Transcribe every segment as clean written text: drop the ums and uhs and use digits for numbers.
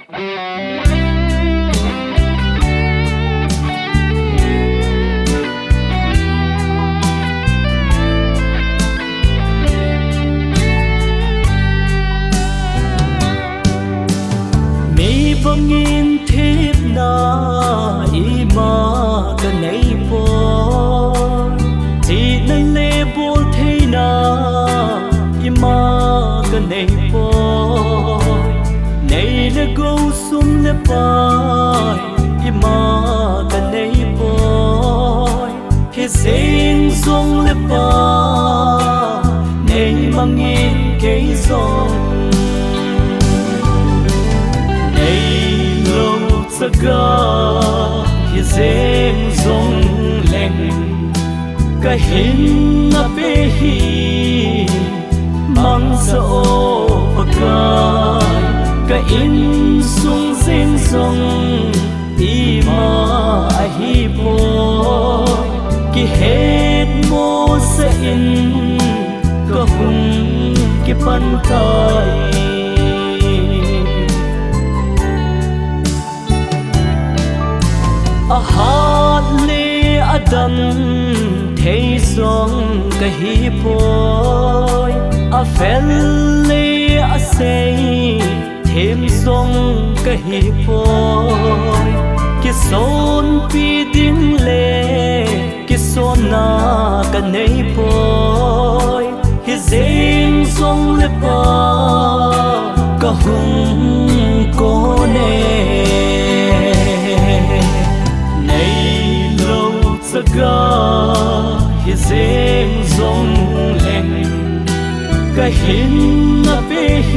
mangin thep na ima kanei boy ti naleh bolthei na ima kanei boy Neile Gou sum le pai ima kanei boy Hijeng jong le pai nei mangin kei jong Neilou Chaga Hijeng jong leng Kahin nabeh mang Pakai insung jeng ima hi boy Kihet mo sa kahung kipan thei ahat le adam thei jong kahi boy a fel le a sei thêm jong kahi boy ki son pi ding le ki son na kanei boy Hijeng jong le pa kahung ko ne Neilou Chaga Hijeng jong leng Kahin nabeh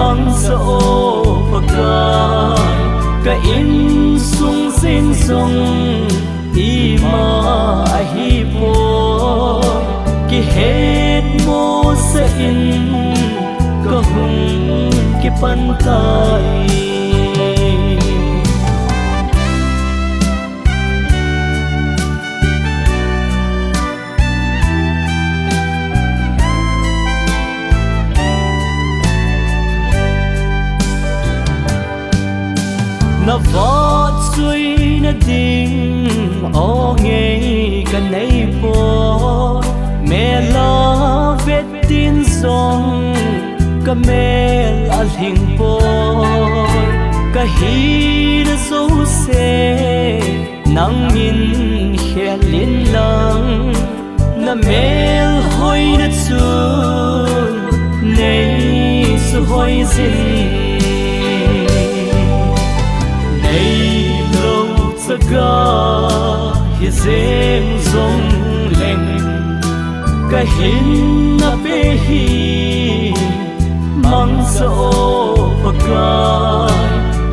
mang Pakai ka insung jeng ima hi boy Kihet mo sa kahung kipan thei na vót suy na ding o nghe kanei boy mẹ la vết tin song ka mel al hing boy ka hi na so se nang min khelin lang na mel hoi na chun nei su hoi zin Neilou Chaga Hijeng jong leng Kahin nabeh mang Pakai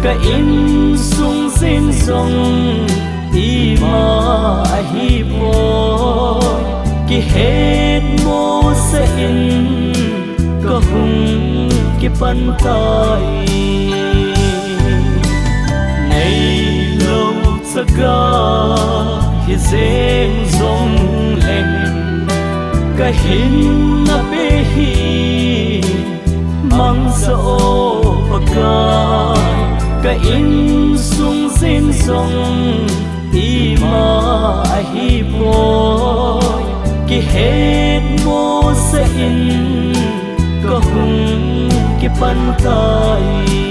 ka insung jeng ima hi boy Kihet mo sa kahung kipan thei Neilou Chaga Hijeng jong leng Kahin nabeh mang Pakai ka insung jeng ima hi boy Kihet mo sa kahung kipan thei